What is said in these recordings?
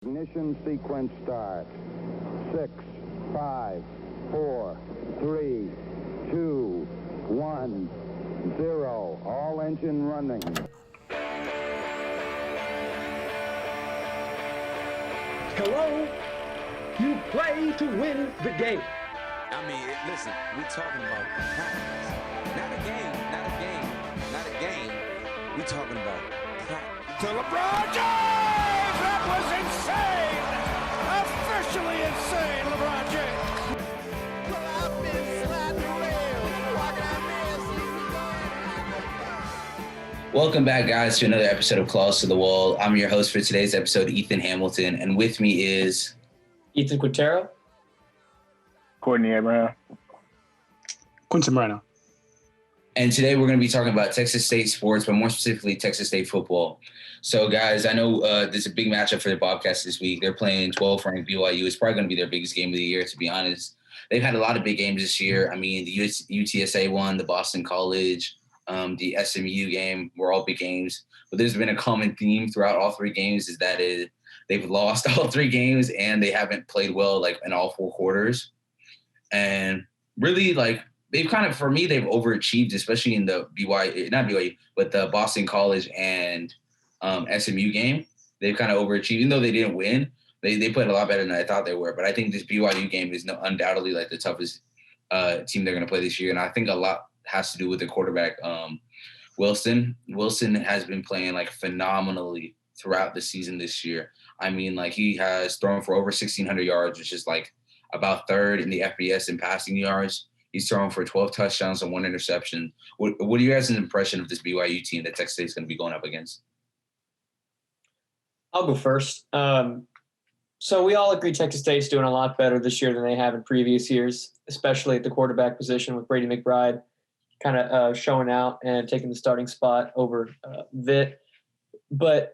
Ignition sequence start. 6, 5, 4, 3, 2, 1, 0. All engine running. Hello? You play to win the game. I mean, listen, we're talking about practice. Not a game. We're talking about practice. To LeBron James! That was insane! Officially insane, LeBron James! Well, I've been sliding around, walking Welcome back, guys, to another episode of Claws to the Wall. I'm your host for today's episode, Ethan Hamilton, and with me is... Ethan Quintero. Cordney Abraham. Quentin Moreno. And today we're going to be talking about Texas State sports, but more specifically Texas State football. So, guys, I know there's a big matchup for the Bobcats this week. They're playing 12th-ranked BYU. It's probably going to be their biggest game of the year, to be honest. They've had a lot of big games this year. I mean, the UTSA one, the Boston College, the SMU game were all big games. But there's been a common theme throughout all three games is that they've lost all three games and they haven't played well, like, in all four quarters. And really, like, they've kind of, for me, they've overachieved, especially in the the Boston College and SMU game. They've kind of overachieved, even though they didn't win. They played a lot better than I thought they were. But I think this BYU game is undoubtedly like the toughest team they're going to play this year. And I think a lot has to do with the quarterback, Wilson. Wilson has been playing like phenomenally throughout the season this year. I mean, like, he has thrown for over 1,600 yards, which is like about third in the FBS in passing yards. He's thrown for 12 touchdowns and 1 interception. What are you guys' impression of this BYU team that Texas State's going to be going up against? I'll go first. So we all agree Texas State's doing a lot better this year than they have in previous years, especially at the quarterback position with Brady McBride kind of showing out and taking the starting spot over Vitt. But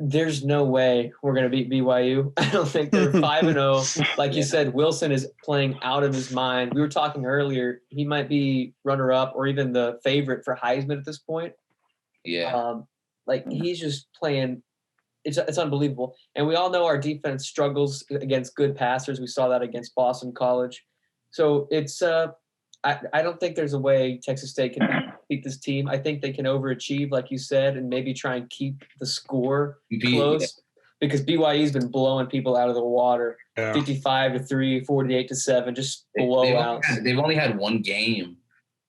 there's no way we're going to beat BYU. I don't think they're 5-0. Like you said, Wilson is playing out of his mind. We were talking earlier, he might be runner-up or even the favorite for Heisman at this point. Yeah. He's just playing – it's unbelievable. And we all know our defense struggles against good passers. We saw that against Boston College. So it's I don't think there's a way Texas State can beat this team. I think they can overachieve, like you said, and maybe try and keep the score close because BYU's been blowing people out of the water. 55-3, 48-7, just blowouts. They've only had one game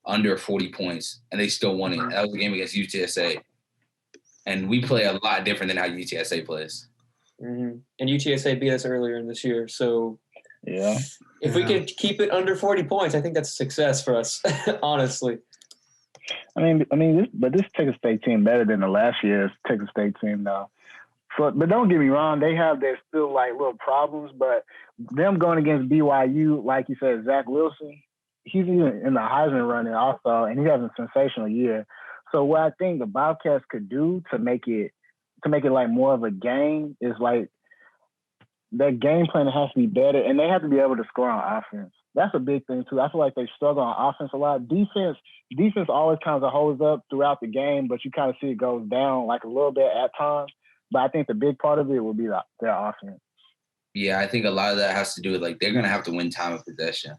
under 40 points, and they still won it. That was a game against UTSA. And we play a lot different than how UTSA plays. Mm-hmm. And UTSA beat us earlier in this year, so if we can keep it under 40 points, I think that's a success for us, honestly. I mean, this Texas State team better than the last year's Texas State team, though. So, but don't get me wrong, they have their still like little problems. But them going against BYU, like you said, Zach Wilson, he's even in the Heisman running also, and he has a sensational year. So what I think the Bobcats could do to make it like more of a game is like their game plan has to be better, and they have to be able to score on offense. That's a big thing too. I feel like they struggle on offense a lot. Defense always kind of holds up throughout the game, but you kind of see it goes down like a little bit at times. But I think the big part of it will be their offense. Yeah, I think a lot of that has to do with, like, they're going to have to win time of possession.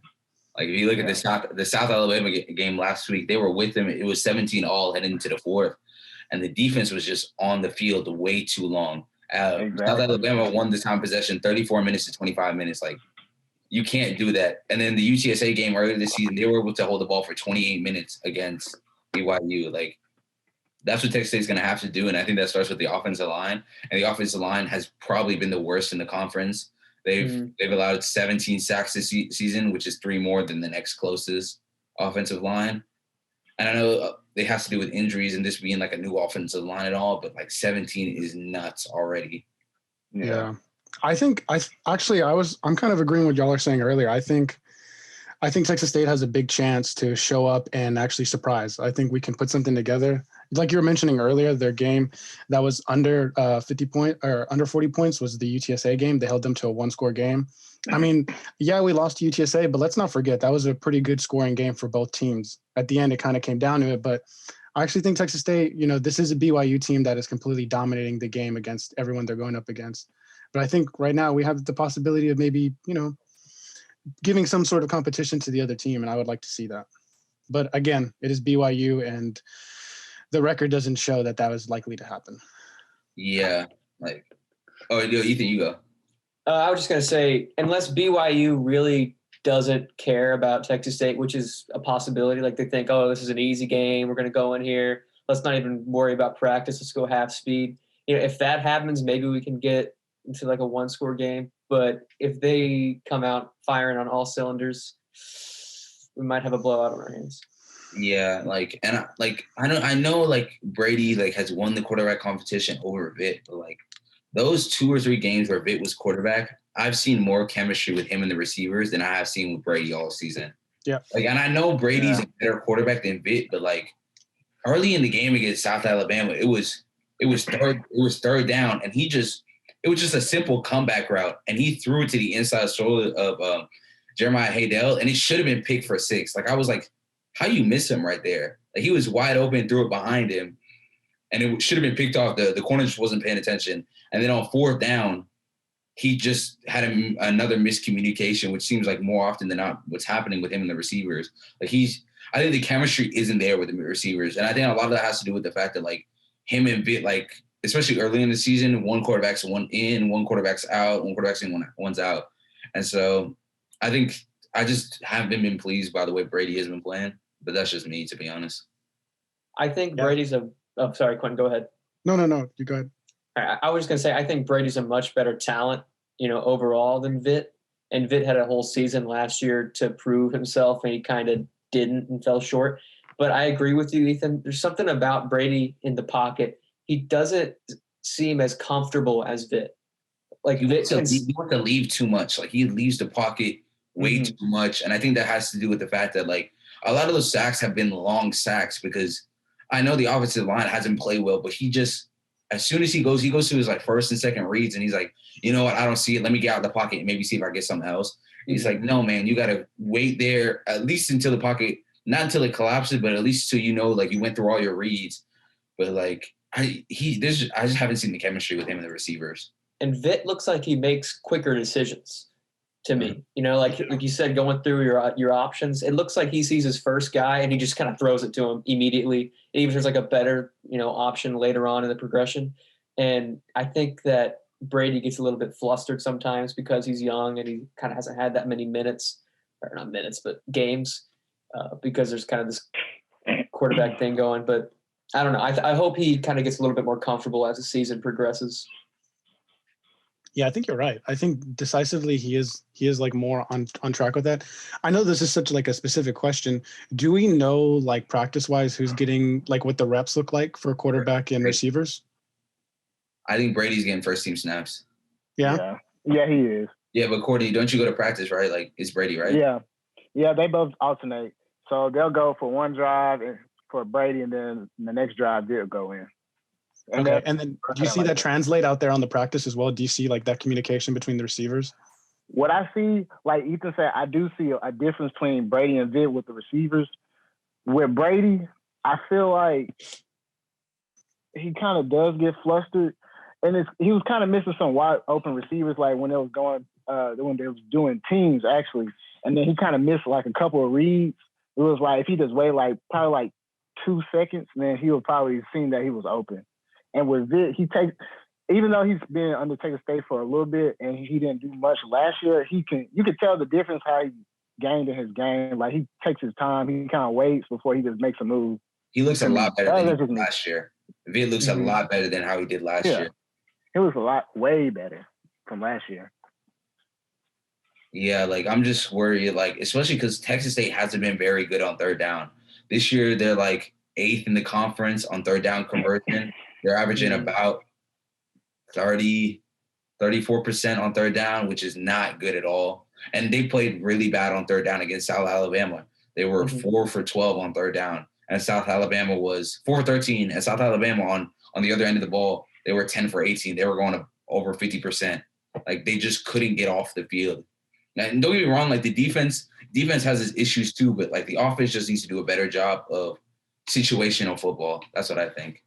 Like, if you look at the South Alabama game last week, they were with them. It was 17-all heading into the fourth, and the defense was just on the field way too long. Exactly. South Alabama won the time possession 34 minutes to 25 minutes. Like, you can't do that. And then the UTSA game earlier this season, they were able to hold the ball for 28 minutes against BYU. Like, that's what Texas State's going to have to do, and I think that starts with the offensive line. And the offensive line has probably been the worst in the conference. They've allowed 17 sacks this season, which is 3 more than the next closest offensive line. And I know it has to do with injuries and this being like a new offensive line at all, but like 17 is nuts already. Yeah. I'm kind of agreeing with y'all are saying earlier. I think Texas State has a big chance to show up and actually surprise. I think we can put something together. Like you were mentioning earlier, their game that was under 40 points was the UTSA game. They held them to a 1-score game. I mean, yeah, we lost to UTSA, but let's not forget that was a pretty good scoring game for both teams. At the end, it kind of came down to it, but I actually think Texas State, this is a BYU team that is completely dominating the game against everyone they're going up against. But I think right now we have the possibility of maybe, giving some sort of competition to the other team, and I would like to see that. But again, it is BYU, and the record doesn't show that was likely to happen. Yeah. Ethan, you go. I was just going to say, unless BYU really doesn't care about Texas State, which is a possibility, like they think, oh, this is an easy game, we're going to go in here, let's not even worry about practice, let's go half speed. If that happens, maybe we can get into like a one-score game. But if they come out firing on all cylinders, we might have a blowout on our hands. Yeah, I know Brady has won the quarterback competition over Vitt, but those 2 or 3 games where Vitt was quarterback, I've seen more chemistry with him and the receivers than I have seen with Brady all season. Yeah. And I know Brady's a better quarterback than Vitt, but early in the game against South Alabama, it was third down, and it was just a simple comeback route, and he threw it to the inside shoulder of Jeremiah Haydell, and it should have been picked for 6. I was like, how you miss him right there? He was wide open, threw it behind him, and it should have been picked off. The corner just wasn't paying attention. And then on 4th down, he just had another miscommunication, which seems like more often than not what's happening with him and the receivers. I think the chemistry isn't there with the receivers. And I think a lot of that has to do with the fact that him and Vitt, especially early in the season, one quarterback's one in, one quarterback's out, one quarterback's in, one's out. And so I think I just haven't been pleased by the way Brady has been playing, but that's just me, to be honest. I think Brady's sorry, Quentin, go ahead. No, you go ahead. I was just going to say, I think Brady's a much better talent, overall than Vitt. And Vitt had a whole season last year to prove himself, and he kind of didn't and fell short. But I agree with you, Ethan. There's something about Brady in the pocket. He doesn't seem as comfortable as Vitt. He wants to leave too much. He leaves the pocket way too much. And I think that has to do with the fact that, a lot of those sacks have been long sacks because I know the offensive line hasn't played well, but he just – as soon as he goes to his first and second reads, and he's like, you know what, I don't see it. Let me get out of the pocket and maybe see if I get something else. He's like, no, man, you got to wait there at least until the pocket, not until it collapses, but at least till you went through all your reads. But I just haven't seen the chemistry with him and the receivers. And Vitt looks like he makes quicker decisions to me. Like you said, going through your options, it looks like he sees his first guy and he just kind of throws it to him immediately. Even if there's a better, option later on in the progression. And I think that Brady gets a little bit flustered sometimes because he's young and he kind of hasn't had that many minutes, or not minutes, but games, because there's kind of this quarterback thing going. But I don't know. I hope he kind of gets a little bit more comfortable as the season progresses. Yeah, I think you're right. I think decisively he is more on track with that. I know this is such a specific question. Do we know practice wise who's getting what the reps look like for quarterback and receivers? I think Brady's getting first team snaps. Yeah. Yeah, he is. Yeah, but Cordney, don't you go to practice, right? It's Brady, right? Yeah, they both alternate. So they'll go for one drive for Brady, and then the next drive they'll go in. And then do you see that translate out there on the practice as well? Do you see that communication between the receivers? What I see, like Ethan said, I do see a difference between Brady and Vitt with the receivers. With Brady, I feel like he kind of does get flustered, and he was kind of missing some wide open receivers, when they was doing teams actually, and then he kind of missed a couple of reads. It was if he just waited probably 2 seconds, then he would probably seen that he was open. And with Vitt, even though he's been under Texas State for a little bit and he didn't do much last year, you could tell the difference how he gained in his game. He takes his time, he kind of waits before he just makes a move. He looks a lot better than he did last year. Vitt looks a lot better than how he did last year. He looks way better from last year. Yeah, I'm just worried, especially because Texas State hasn't been very good on third down. This year, they're 8th in the conference on third down conversion. They're averaging about 34% on third down, which is not good at all. And they played really bad on third down against South Alabama. They were 4 for 12 on third down. And South Alabama was 4 for 13. And South Alabama on the other end of the ball, they were 10 for 18. They were going up over 50%. They just couldn't get off the field. And don't get me wrong, the defense has its issues too, but the offense just needs to do a better job of situational football. That's what I think.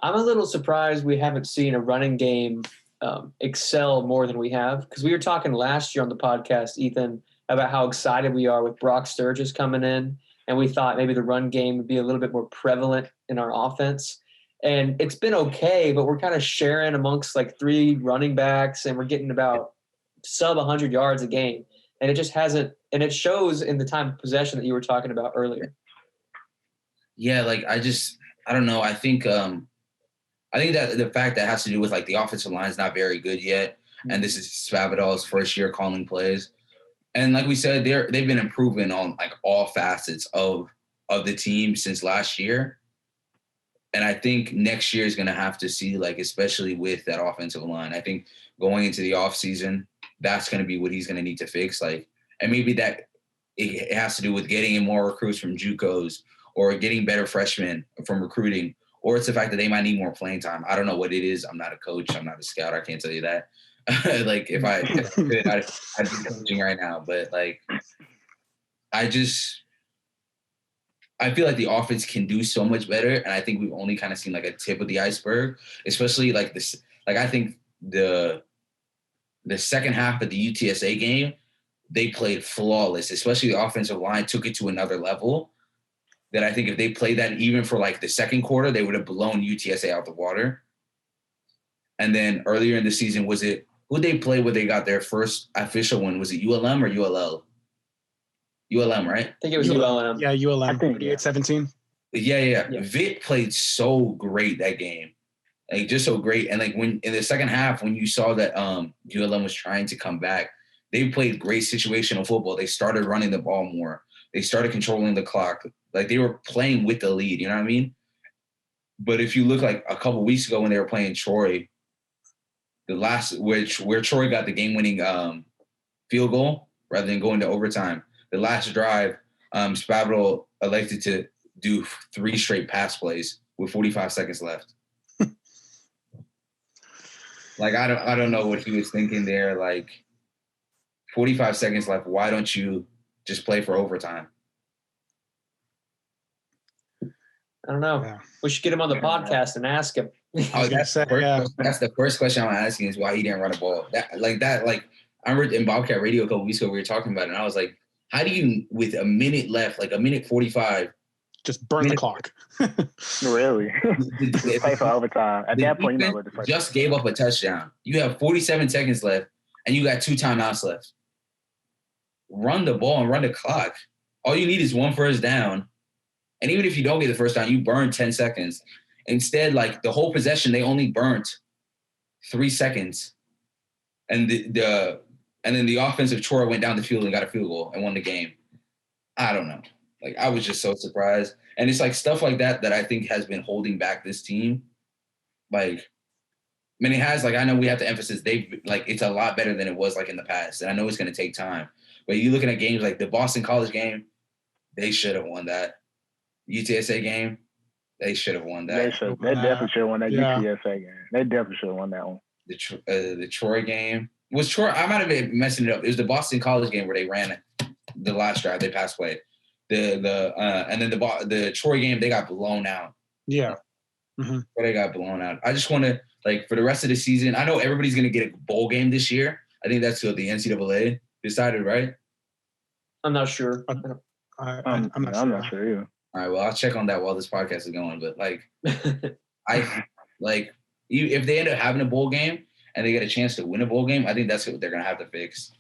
I'm a little surprised we haven't seen a running game excel more than we have. Because we were talking last year on the podcast, Ethan, about how excited we are with Brock Sturgis coming in, and we thought maybe the run game would be a little bit more prevalent in our offense. And it's been okay, but we're kind of sharing amongst like 3 running backs, and we're getting about sub 100 yards a game. And it just hasn't – and it shows in the time of possession that you were talking about earlier. Yeah, like I don't know. I think that the fact that has to do with like the offensive line is not very good yet. And this is Spavital's first year calling plays. And like we said, they've been improving on like all facets of the team since last year. And I think next year is going to have to see, like, especially with that offensive line, I think going into the offseason, that's going to be what he's going to need to fix. Like, and maybe that it has to do with getting in more recruits from JUCOs or getting better freshmen from recruiting, or it's the fact that they might need more playing time. I don't know what it is. I'm not a coach. I'm not a scout. I can't tell you that. Like if I could, I'd be coaching right now. But like, I feel like the offense can do so much better, and I think we've only kind of seen like a tip of the iceberg, especially like this. Like I think the second half of the UTSA game, they played flawless, especially the offensive line took it to another level that I think if they played that even for like the second quarter, they would have blown UTSA out the water. And then earlier in the season, was it who they played where they got their first official win? Was it ULM or ULL? ULM, right? I think it was ULM. Yeah, ULM. 38-17. Yeah. Vitt played so great that game. Like just so great. And like when in the second half, when you saw that ULM was trying to come back, they played great situational football. They started running the ball more. They started controlling the clock. Like they were playing with the lead, you know what I mean? But if you look like a couple weeks ago when they were playing Troy, where Troy got the game-winning field goal rather than going to overtime, the last drive, Spavital elected to do 3 straight pass plays with 45 seconds left. Like I don't know what he was thinking there. Like 45 seconds left. Why don't you just play for overtime? I don't know. Yeah. We should get him on the podcast and ask him. That's the first question I'm asking is why he didn't run a ball. I remember in Bobcat Radio a couple weeks ago we were talking about it, and I was like, how do you, with a minute left, like a minute 45, just burn the clock? Really? Play for overtime. At that point, you just gave up a touchdown. You have 47 seconds left, and you got 2 timeouts left. Run the ball and run the clock. All you need is 1 first down. And even if you don't get the first down, you burn 10 seconds. Instead, like the whole possession, they only burnt 3 seconds. And then the offensive Troy went down the field and got a field goal and won the game. I don't know. Like I was just so surprised. And it's like stuff like that I think has been holding back this team. Like, I mean, it has, like, I know we have to emphasize it's a lot better than it was like in the past. And I know it's going to take time. But you're looking at games like the Boston College game, they should have won that. UTSA game, they should have won that. They definitely should have won that UTSA game. They definitely should have won that one. The Troy game. Was Troy? I might have been messing it up. It was the Boston College game where they ran the last drive. They passed play. And then the Troy game, they got blown out. Yeah. Mm-hmm. They got blown out. I just want to, like, for the rest of the season, I know everybody's going to get a bowl game this year. I think that's what the NCAA decided, right? I'm not sure. I'm not sure either. All right, well, I'll check on that while this podcast is going. But, like, if they end up having a bowl game and they get a chance to win a bowl game, I think that's what they're going to have to fix.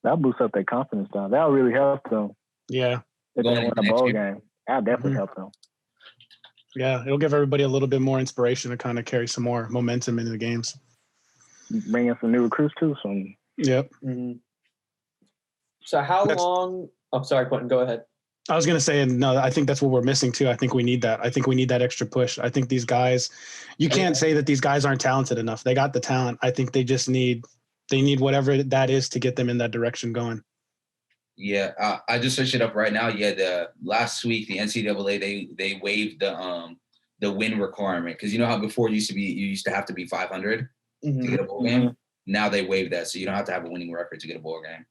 That'll boost up their confidence down. That'll really help them. Yeah. If they win a bowl game, that'll definitely help them. Yeah, it'll give everybody a little bit more inspiration to kind of carry some more momentum into the games. Bring in some new recruits, too. Yep. Mm-hmm. So how long – oh, sorry, Quentin, go ahead. I was going to say, no, I think that's what we're missing too. I think we need that. I think we need that extra push. I think these guys, you can't say that these guys aren't talented enough. They got the talent. I think they just need whatever that is to get them in that direction going. Yeah, I just searched it up right now. Yeah, the last week the NCAA they waived the win requirement because you know how before you used to have to be 500 to get a bowl game. Now they waived that, so you don't have to have a winning record to get a bowl game.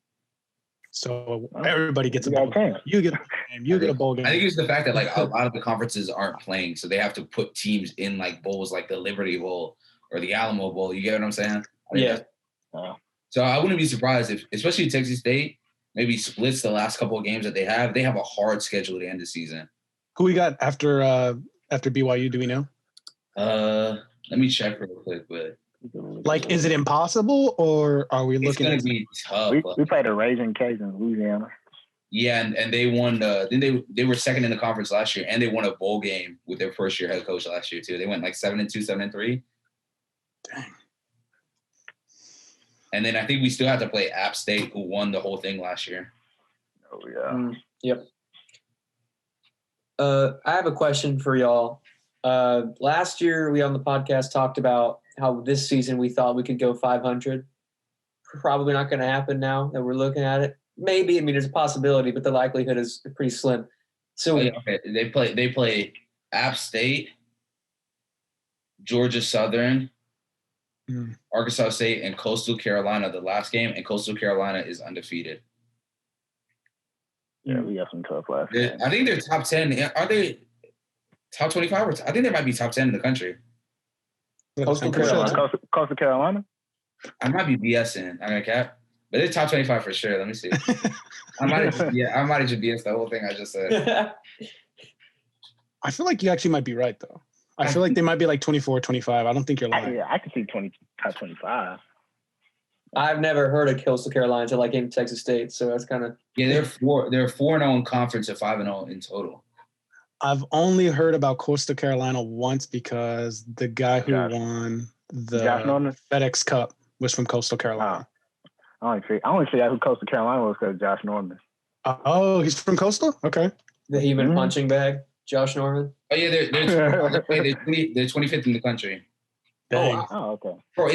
So everybody gets a bowl game. You get a bowl game. You get a bowl game. I think it's the fact that like a lot of the conferences aren't playing, so they have to put teams in like bowls like the Liberty Bowl or the Alamo Bowl. You get what I'm saying? I think Yeah. So I wouldn't be surprised if, especially Texas State, maybe splits the last couple of games that they have. They have a hard schedule at the end of the season. Who we got after BYU? Do we know? Let me check real quick. But like, is it impossible, or are we looking? It's gonna be tough. We played a Raging Cajun in Louisiana. Yeah, and they won. Then they were second in the conference last year, and they won a bowl game with their first year head coach last year too. They went like 7-2, 7-3. Dang. And then I think we still have to play App State, who won the whole thing last year. Oh yeah. Yep. I have a question for y'all. Last year, we on the podcast talked about how this season we thought we could go 500. Probably not going to happen now that we're looking at it. Maybe, I mean, there's a possibility, but the likelihood is pretty slim. So okay, they play App State, Georgia Southern, Arkansas State, and Coastal Carolina the last game, and Coastal Carolina is undefeated. Yeah, we got some tough last games. I think they're top 10. Are they top 25? I think they might be top 10 in the country. Coastal Carolina. Coastal Carolina? I might be BSing. I'm gonna cap, but they're top 25 for sure. Let me see. I might have just BS the whole thing I just said. I feel like you actually might be right, though. I feel like they might be like 24, 25. I don't think you're lying. Yeah, I can see top 25. I've never heard of Coastal Carolina until I came to Texas State, so that's kind of they're 4-0 in conference and 5-0 in total. I've only heard about Coastal Carolina once because the guy who won the FedEx Cup was from Coastal Carolina. I only see who Coastal Carolina was because Josh Norman. Oh, he's from Coastal? Okay. The human punching bag, Josh Norman. Oh yeah, they're 25th in the country. Dang. Oh, okay. Bro,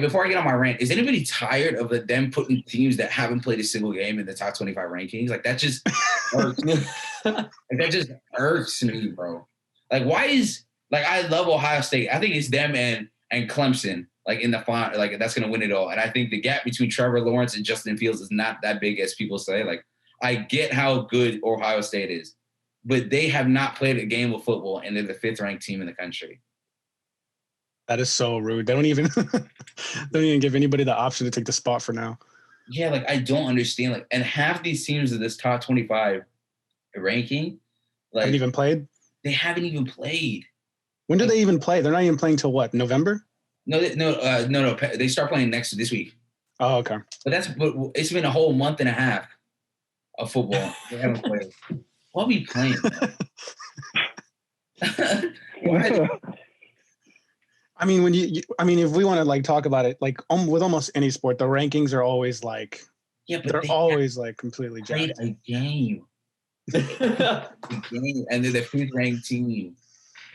before I get on my rant, is anybody tired of them putting teams that haven't played a single game in the top 25 rankings? Like, that just irks me. That just irks me, bro. Like, I love Ohio State. I think it's them and Clemson, like, in the final, like, that's going to win it all. And I think the gap between Trevor Lawrence and Justin Fields is not that big as people say. Like, I get how good Ohio State is, but they have not played a game of football, and they're the 5th-ranked team in the country. That is so rude. They don't even give anybody the option to take the spot for now. Yeah, like, I don't understand. Like, and half these teams of this top 25 ranking, like, haven't even played? They haven't even played. When do they even play? They're not even playing till what? November? No. They start playing this week. Oh, okay. But it's been a whole month and a half of football. They haven't played. What are we playing? I mean, if we want to like talk about it, like with almost any sport, the rankings are always like, they're always like completely played jacked. a game. And they're the 5th-ranked team.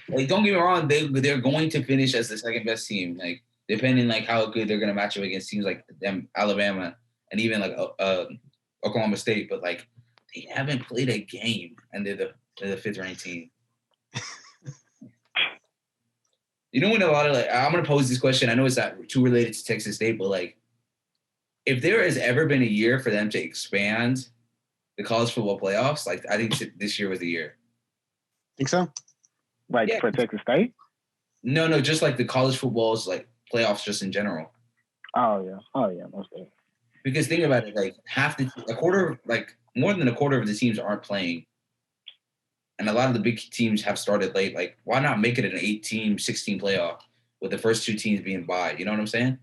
Like, don't get me wrong, they're going to finish as the 2nd-best team. Like, depending like how good they're gonna match up against teams like them, Alabama, and even like Oklahoma State. But like, they haven't played a game, and they're the 5th-ranked team. You know, when a lot of I'm going to pose this question. I know it's not too related to Texas State, but like, if there has ever been a year for them to expand the college football playoffs, like, I think this year was the year. Think so? Like, for Texas State? No, just like the college football's like playoffs just in general. Oh yeah, mostly. Because think about it, like more than a quarter of the teams aren't playing. And a lot of the big teams have started late. Like, why not make it an 8-team, 16 playoff with the first 2 teams being bye? You know what I'm saying?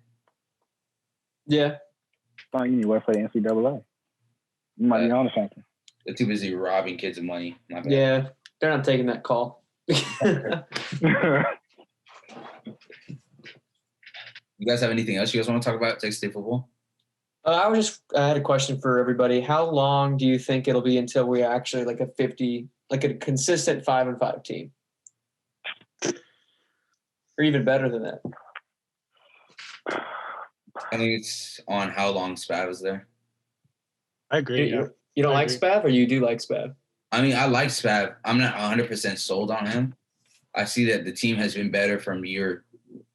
Yeah. Oh, you need to work for the NCAA. You might be on to something. They're too busy robbing kids of money. Yeah, they're not taking that call. You guys have anything else you guys want to talk about Texas State football? I had a question for everybody. How long do you think it'll be until we actually like a consistent 5-5 team? Or even better than that? I think it's on how long Spav is there. I agree. You don't like Spav, or you do like Spav? I mean, I like Spav. I'm not 100% sold on him. I see that the team has been better from year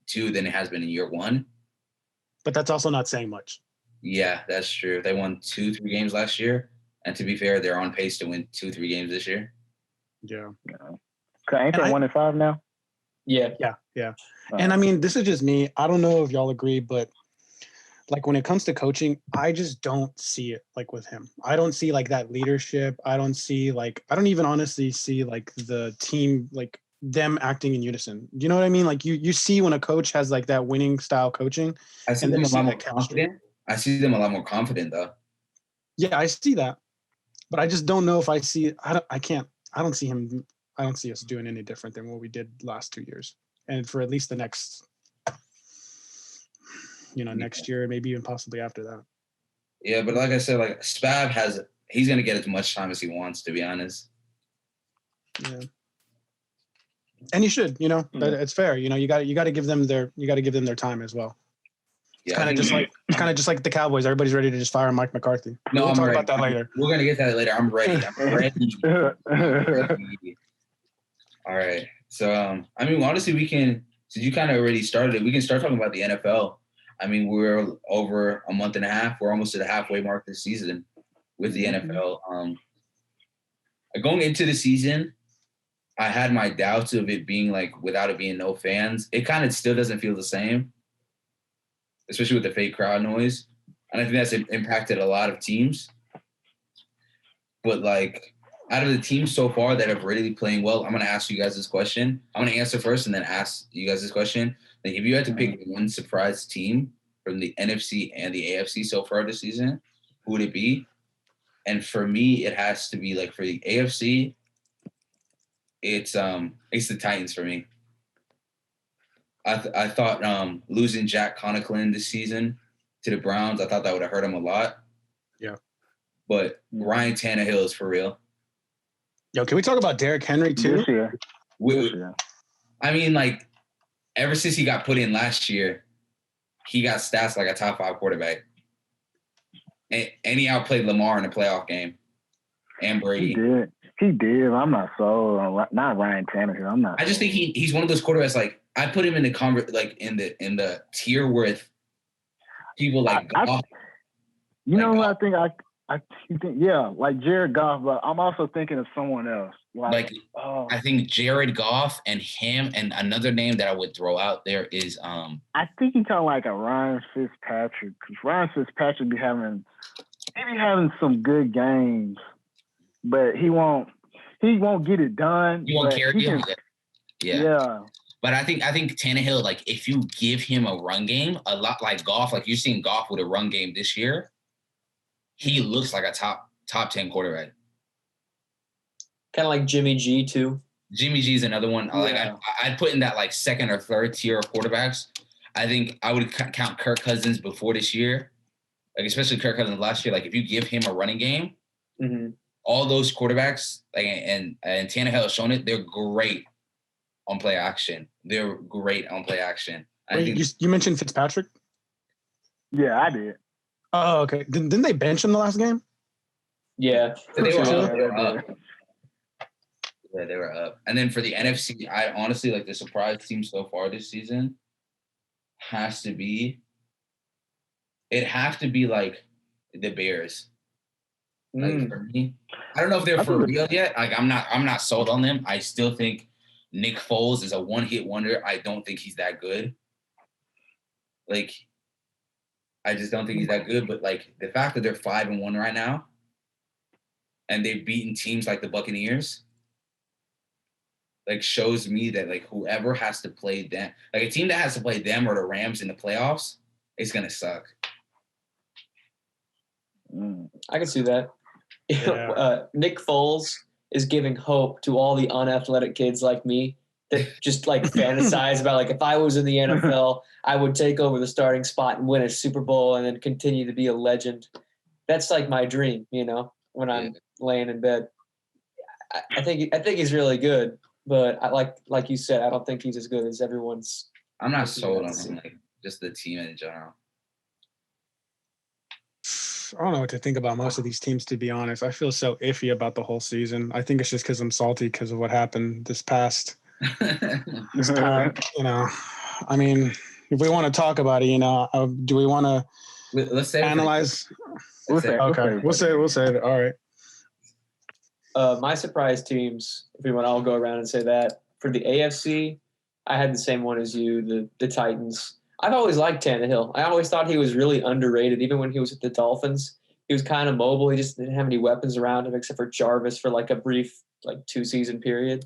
2 than it has been in year 1. But that's also not saying much. Yeah, that's true. They won 2-3 games last year. And to be fair, they're on pace to win 2-3 games this year. Yeah. Ain't they 1-5 now? Yeah. Yeah. And I mean, this is just me. I don't know if y'all agree, but like when it comes to coaching, I just don't see it like with him. I don't see like that leadership. I don't even honestly see like the team, like them acting in unison. You know what I mean? Like you see when a coach has like that winning style coaching. I see them a lot more confident. I see them a lot more confident though. Yeah, I see that. But I just don't know if I don't see us doing any different than what we did last 2 years. And for at least the next, next year, maybe even possibly after that. Yeah, but like I said, like Spav he's going to get as much time as he wants, to be honest. Yeah. And he should, but it's fair. You got to give them their time as well. It's kind of just like the Cowboys. Everybody's ready to just fire Mike McCarthy. No, we'll talk about that later. We're going to get that later. I'm ready. All right. So, I mean, honestly, since you kind of already started it, we can start talking about the NFL. I mean, we're over a month and a half. We're almost at the halfway mark this season with the NFL. Going into the season, I had my doubts of it being like, without it being no fans, it kind of still doesn't feel the same, especially with the fake crowd noise. And I think that's impacted a lot of teams. But like, out of the teams so far that have really playing well, I'm going to ask you guys this question. I'm going to answer first and then ask you guys this question. Like, if you had to pick one surprise team from the NFC and the AFC so far this season, who would it be? And for me, it has to be like for the AFC, it's the Titans for me. I thought losing Jack Conklin this season to the Browns, I thought that would have hurt him a lot. Yeah. But Ryan Tannehill is for real. Yo, can we talk about Derrick Henry too? I mean, like, ever since he got put in last year, he got stats like a top 5 quarterback. And he outplayed Lamar in a playoff game. And Brady. He did. I'm not sold on not Ryan Tannehill. I just think he's one of those quarterbacks. Like, I put him in the in the tier with people like Goff. I think like Jared Goff, but I'm also thinking of someone else. I think Jared Goff and him, and another name that I would throw out there is I think he's kind of like a Ryan Fitzpatrick, because Ryan Fitzpatrick be having some good games, but he won't get it done. He won't carry you. Yeah. But I think Tannehill, like, if you give him a run game, a lot like Goff, like you're seeing Goff with a run game this year, he looks like a top 10 quarterback. Kind of like Jimmy G too. Jimmy G is another one. Yeah. Like I'd put in that like second or third tier of quarterbacks. I think I would count Kirk Cousins before this year, like especially Kirk Cousins last year. Like if you give him a running game, all those quarterbacks, like and Tannehill has shown it, they're great on play action. Wait, you mentioned Fitzpatrick? Yeah, I did. Oh, okay. Didn't they bench him the last game? Yeah. So they were up. Yeah, they were up. And then for the NFC, I honestly like the surprise team so far this season has to be like the Bears. Like for me, I don't know if they're for real yet. Like I'm not sold on them. I still think Nick Foles is a one-hit wonder. I don't think he's that good. Like, I just don't think he's that good. But like the fact that they're 5-1 right now, and they've beaten teams like the Buccaneers, like shows me that like whoever has to play them, like a team that has to play them or the Rams in the playoffs, is gonna suck. I can see that. Yeah. Nick Foles is giving hope to all the unathletic kids like me that just like fantasize about like if I was in the NFL, I would take over the starting spot and win a Super Bowl and then continue to be a legend. That's like my dream, when I'm laying in bed. I think he's really good, but I like you said, I don't think he's as good as everyone's. I'm not sold on him, like just the team in general. I don't know what to think about most of these teams, to be honest. I feel so iffy about the whole season. I think it's just because I'm salty because of what happened this past. I mean, if we want to talk about it, do we want to let's say analyze? We'll say it. All right. My surprise teams, if we want to all go around and say that, for the AFC, I had the same one as you, the Titans. I've always liked Tannehill. I always thought he was really underrated, even when he was with the Dolphins. He was kind of mobile. He just didn't have any weapons around him except for Jarvis for like a brief 2-season period.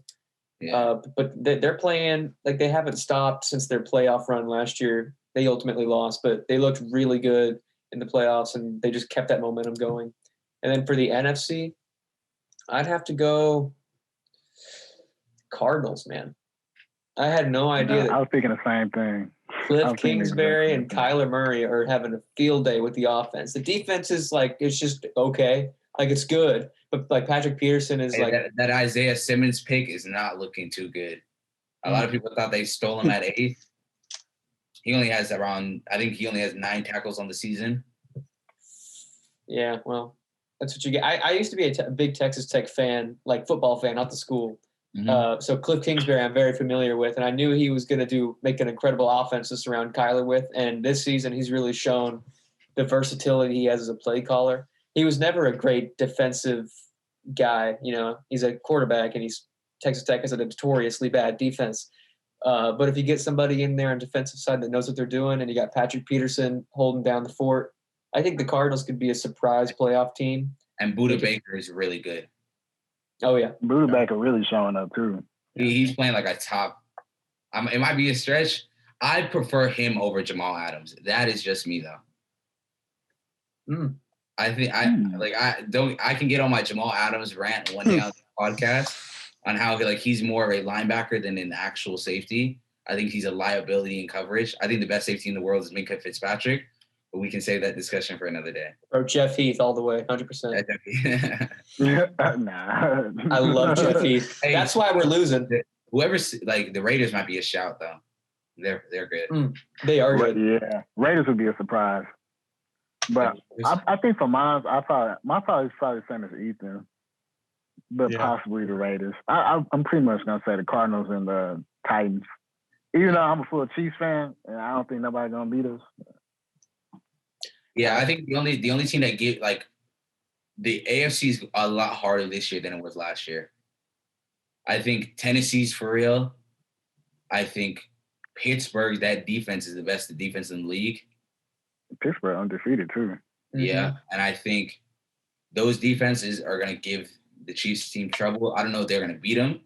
Yeah. But they're playing like they haven't stopped since their playoff run last year. They ultimately lost, but they looked really good in the playoffs, and they just kept that momentum going. And then for the NFC, I'd have to go Cardinals, man. I had no idea that I was thinking the same thing. Cliff Kingsbury and Kyler Murray are having a field day with the offense. The defense is it's just okay. It's good. But Patrick Peterson is that Isaiah Simmons pick is not looking too good. A lot of people thought they stole him at 8th. He only has 9 tackles on the season. Yeah, well, that's what you get. I used to be a big Texas Tech fan, football fan, not the school. Mm-hmm. So Cliff Kingsbury I'm very familiar with, and I knew he was going to make an incredible offense to surround Kyler with. And this season he's really shown the versatility he has as a play caller. He was never a great defensive guy. He's a quarterback, and Texas Tech has a notoriously bad defense. But if you get somebody in there on defensive side that knows what they're doing, and you got Patrick Peterson holding down the fort, I think the Cardinals could be a surprise playoff team. And Budda Baker is really good. Oh, yeah. Budda Baker really showing up, too. He's playing like a top. It might be a stretch. I prefer him over Jamal Adams. That is just me, though. I think I can get on my Jamal Adams rant one day on the podcast on how he's more of a linebacker than an actual safety. I think he's a liability in coverage. I think the best safety in the world is Minkah Fitzpatrick, but we can save that discussion for another day. Or Jeff Heath all the way, 100%. Nah. I love Jeff Heath. Hey, that's why we're losing. Whoever's the Raiders might be a shout though. They're good. They are good. Yeah, Raiders would be a surprise. But I think for mine, my thought is probably the same as Ethan, but possibly the Raiders. I'm pretty much gonna say the Cardinals and the Titans. Even though I'm a full Chiefs fan, and I don't think nobody's gonna beat us. Yeah, I think the only team that the AFC is a lot harder this year than it was last year. I think Tennessee's for real. I think Pittsburgh, that defense is the best defense in the league. Pittsburgh undefeated too. Yeah, and I think those defenses are going to give the Chiefs team trouble. I don't know if they're going to beat them.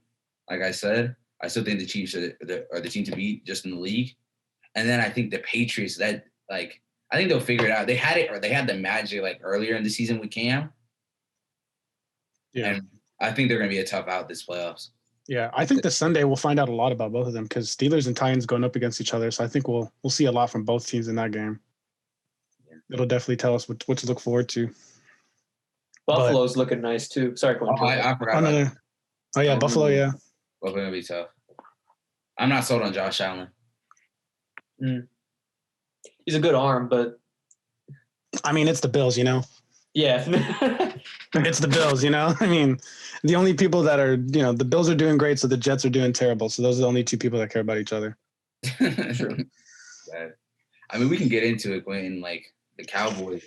Like I said, I still think the Chiefs are the team to beat just in the league. And then I think the Patriots, I think they'll figure it out. They had the magic earlier in the season with Cam. Yeah, and I think they're going to be a tough out this playoffs. Yeah, I think this Sunday we'll find out a lot about both of them because Steelers and Titans going up against each other. So I think we'll see a lot from both teams in that game. It'll definitely tell us what to look forward to. Buffalo's looking nice too. Sorry, Quentin. I forgot. Oh yeah, Buffalo. Yeah, Buffalo gonna be tough. I'm not sold on Josh Allen. He's a good arm, but I mean, it's the Bills, Yeah, it's the Bills, I mean, the only people that are, the Bills are doing great, so the Jets are doing terrible. So those are the only two people that care about each other. True. I mean, we can get into it, Quentin. The Cowboys,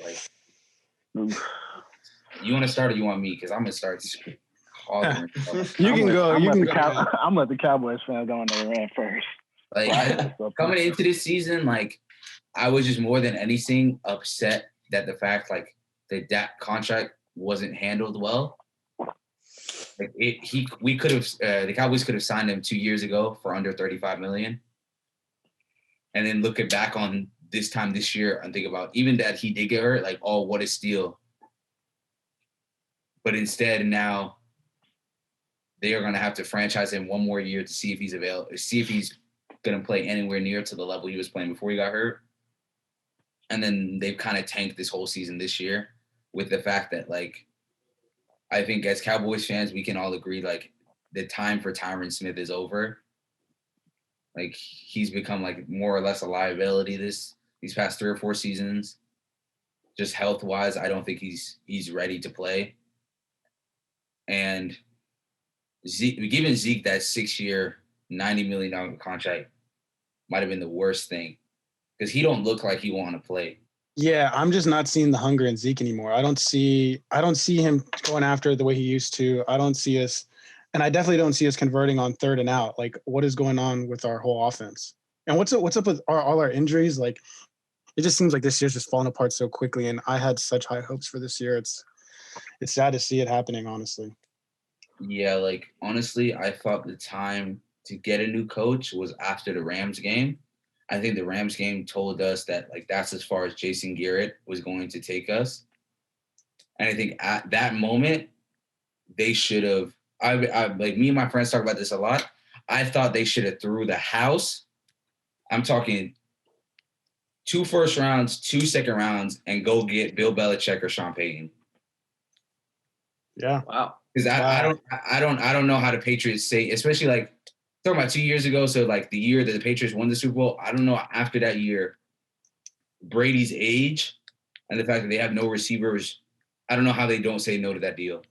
you want to start or you want me? Because I'm gonna start hollering. You can go. I'm let the Cowboys fan go on the rant first. Coming into this season, I was just more than anything upset that the fact that contract wasn't handled well. The Cowboys could have signed him 2 years ago for under $35 million, and then looking back on this time this year and think about even that he did get hurt, what a steal. But instead now they are going to have to franchise him one more year to see if he's available, see if he's going to play anywhere near to the level he was playing before he got hurt. And then they've kind of tanked this whole season this year with the fact that I think as Cowboys fans, we can all agree the time for Tyron Smith is over. He's become more or less a liability these past 3 or 4 seasons. Just health wise, I don't think he's ready to play. And giving Zeke that 6-year, $90 million contract might have been the worst thing because he don't look like he want to play. Yeah, I'm just not seeing the hunger in Zeke anymore. I don't see him going after it the way he used to. I don't see us. And I definitely don't see us converting on 3rd and out. Like, what is going on with our whole offense? And what's up with all our injuries? Like, it just seems like this year's just falling apart so quickly. And I had such high hopes for this year. It's sad to see it happening, honestly. Yeah, like, honestly, I thought the time to get a new coach was after the Rams game. I think the Rams game told us that, like, that's as far as Jason Garrett was going to take us. And I think at that moment, they should have I like, me and my friends talk about this a lot. I thought they should have threw the house. I'm talking 2 first rounds, 2 second rounds, and go get Bill Belichick or Sean Payton. Yeah. Wow. Because I don't know how the Patriots say, especially like talking about 2 years ago. So like the year that the Patriots won the Super Bowl, I don't know after that year, Brady's age and the fact that they have no receivers, I don't know how they don't say no to that deal.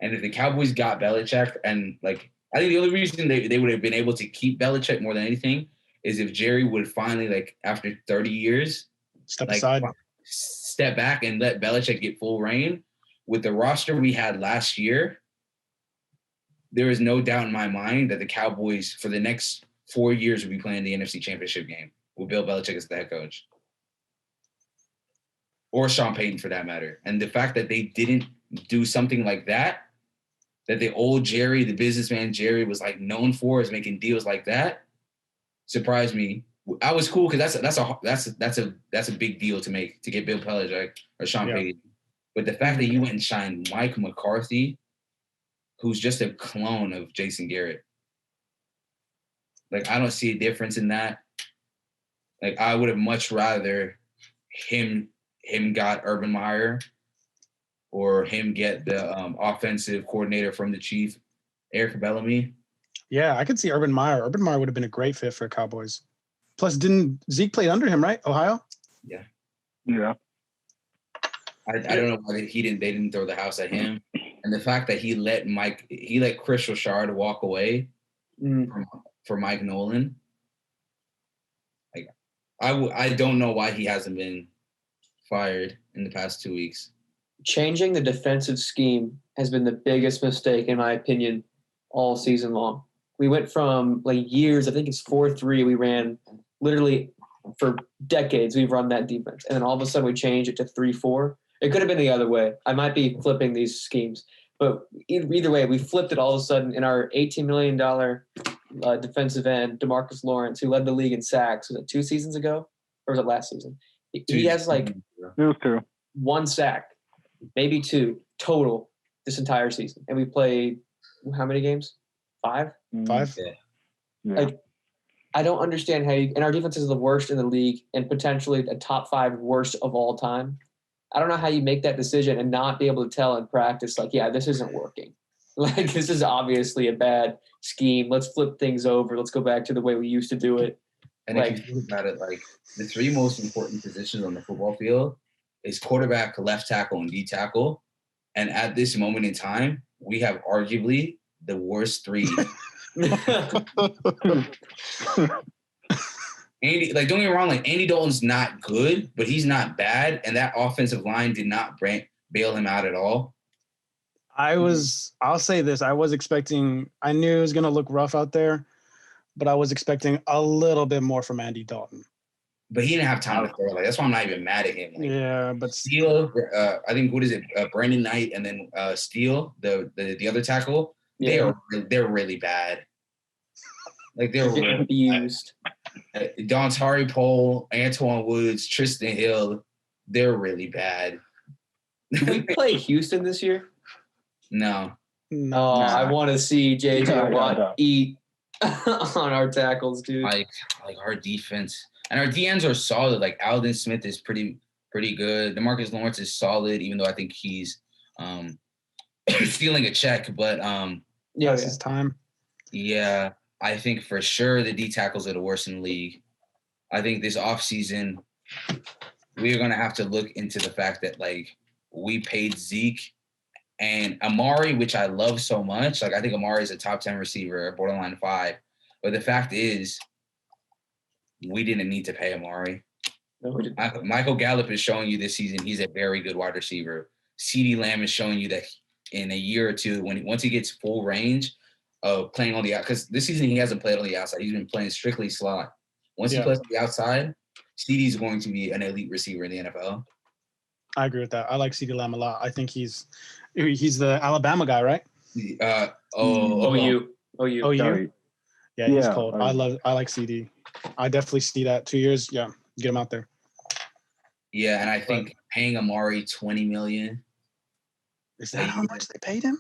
And if the Cowboys got Belichick, and like, I think the only reason they would have been able to keep Belichick more than anything is if Jerry would finally, like, after 30 years, step aside, step back and let Belichick get full reign. With the roster we had last year, there is no doubt in my mind that the Cowboys for the next 4 years will be playing the NFC Championship game with Bill Belichick as the head coach. Or Sean Payton, for that matter. And the fact that they didn't do something like that the old Jerry, the businessman Jerry, was like known for, is making deals like that, surprised me. I was cool because that's a big deal to make, to get Bill Belichick or Sean Payton. But the fact that you went and signed Mike McCarthy, who's just a clone of Jason Garrett, like, I don't see a difference in that. Like, I would have much rather him got Urban Meyer, or him get the offensive coordinator from the Chief, Eric Bellamy. Yeah, I could see Urban Meyer. Urban Meyer would have been a great fit for Cowboys. Plus, didn't Zeke play under him, right? Ohio? Yeah. Yeah. I don't know why they didn't throw the house at him. And the fact that he let Chris Richard walk away for Mike Nolan. Like, I don't know why he hasn't been fired in the past 2 weeks. Changing the defensive scheme has been the biggest mistake, in my opinion, all season long. We went from, like, years, I think it's 4-3. We ran literally for decades. We've run that defense. And then all of a sudden we changed it to 3-4. It could have been the other way. I might be flipping these schemes. But either way, we flipped it all of a sudden in our $18 million defensive end, DeMarcus Lawrence, who led the league in sacks. Was it 2 seasons ago? Or was it last season? He has, like, It was 2. 1 sack, maybe 2 total this entire season. And we played how many games? 5? 5? Yeah. Like, I don't understand how and our defense is the worst in the league and potentially a top 5 worst of all time. I don't know how you make that decision and not be able to tell in practice, like, yeah, this isn't working. Like, this is obviously a bad scheme. Let's flip things over. Let's go back to the way we used to do it. And if you think about it, like, the 3 most important positions on the football field is quarterback, left tackle, and D tackle. And at this moment in time, we have arguably the worst 3. Andy, like, don't get me wrong, like, Andy Dalton's not good, but he's not bad. And that offensive line did not bail him out at all. I'll say this. I knew it was going to look rough out there, but I was expecting a little bit more from Andy Dalton. But he didn't have time to throw. Like, that's why I'm not even mad at him. Like, yeah, but Steele, I think, what is it? Brandon Knight and then Steele, the other tackle. Yeah. They're really bad. Like, they're really abused. Dontari Poe, Antoine Woods, Tristan Hill, they're really bad. Did we play Houston this year? No. I want to see JJ Watt eat on our tackles, dude. Like our defense. And our DNs are solid. Like, Alden Smith is pretty good. DeMarcus Lawrence is solid, even though I think he's stealing a check. But it's his time. Yeah, I think for sure the D tackles are the worst in the league. I think this offseason we are going to have to look into the fact that, like, we paid Zeke and Amari, which I love so much. Like, I think Amari is a top 10 receiver, borderline 5. But the fact is, we didn't need to pay Amari. No, we didn't. Michael Gallup is showing you this season he's a very good wide receiver. CeeDee Lamb is showing you that in a year or two once he gets full range of playing on the out. Because this season he hasn't played on the outside. He's been playing strictly slot. Once he plays on the outside, CeeDee's going to be an elite receiver in the NFL. I agree with that. I like CeeDee Lamb a lot. I think he's the Alabama guy, right? OU. Yeah, he's cold. I like CeeDee. I definitely see that 2 years. Yeah, get him out there. Yeah, and I think paying Amari $20 million. Is that how much they paid him?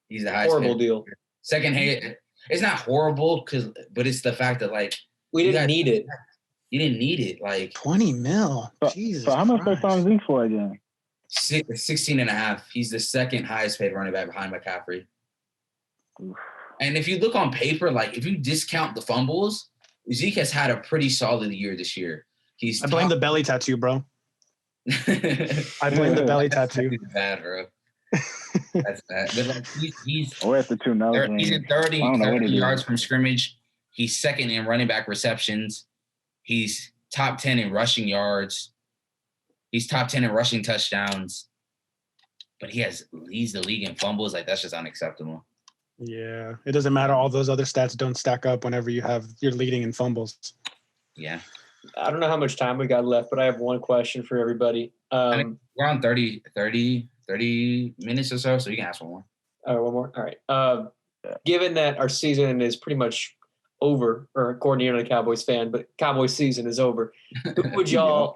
He's the highest horrible deal. Second, it's not horrible but it's the fact that like we didn't need it. You didn't need it. Like $20 million. Jesus. So how much they signed Zeke for again? 16.5. He's the second highest paid running back behind McCaffrey. Oof. And if you look on paper, like if you discount the fumbles, Zeke has had a pretty solid year this year. I blame the belly tattoo, bro. I blame the belly tattoo. That's bad, bro. That's bad. But like he's at the 2 nose. He's at 30 yards from scrimmage. He's second in running back receptions. He's top 10 in rushing yards. He's top 10 in rushing touchdowns. But he's the league in fumbles. Like that's just unacceptable. Yeah, it doesn't matter. All those other stats don't stack up whenever you're leading in fumbles. Yeah. I don't know how much time we got left, but I have one question for everybody. I think we're on 30 minutes or so you can ask one more. All right, one more. All right. Given that our season is pretty much over, or Cordney, you're not a Cowboys fan, but Cowboys season is over. Who would y'all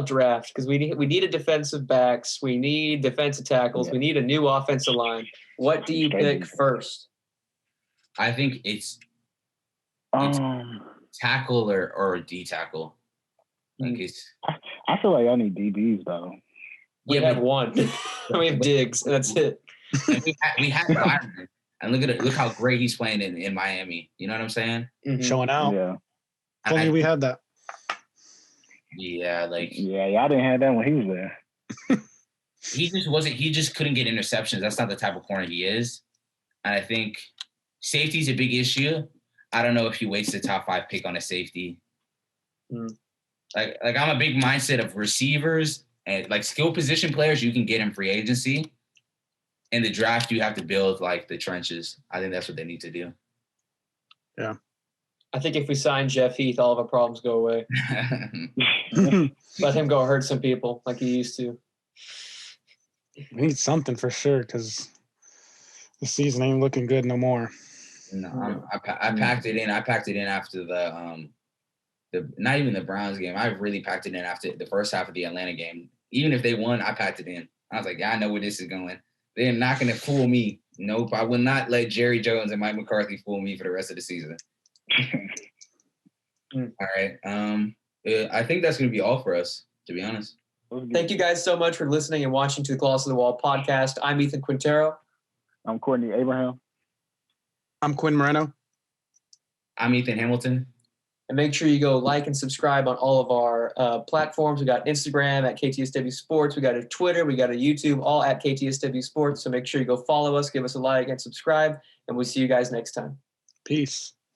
draft? Because we need a defensive backs, we need defensive tackles, we need a new offensive line. What do you pick first? I think it's tackle or D tackle. Like I feel like I need DBs though. We have one. We have Diggs, and that's it. And we had Byron. And look how great he's playing in Miami. You know what I'm saying? Mm-hmm. Showing out. Yeah. If only we had that. Yeah, like y'all didn't have that when he was there. He just couldn't get interceptions. That's not the type of corner he is. And I think safety's a big issue. I don't know if he waits the top 5 pick on a safety. Like I'm a big mindset of receivers and like skill position players. You can get in free agency. In the draft, you have to build like the trenches. I think that's what they need to do. Yeah. I think if we sign Jeff Heath, all of our problems go away. Let him go hurt some people like he used to. We need something for sure because the season ain't looking good no more. No, I packed it in. I packed it in after the not even the Browns game. I really packed it in after the first half of the Atlanta game. Even if they won, I packed it in. I was like, yeah, I know where this is going. They're not going to fool me. Nope, I will not let Jerry Jones and Mike McCarthy fool me for the rest of the season. All right. I think that's going to be all for us, to be honest. Thank you guys so much for listening and watching to the Claws of the Wall podcast. I'm Ethan Quintero. I'm Cordney Abraham. I'm Quentin Moreno. I'm Ethan Hamilton. And make sure you go like and subscribe on all of our platforms. We got Instagram at KTSW Sports. We got a Twitter. We got a YouTube, all at KTSW Sports. So make sure you go follow us, give us a like, and subscribe. And we'll see you guys next time. Peace.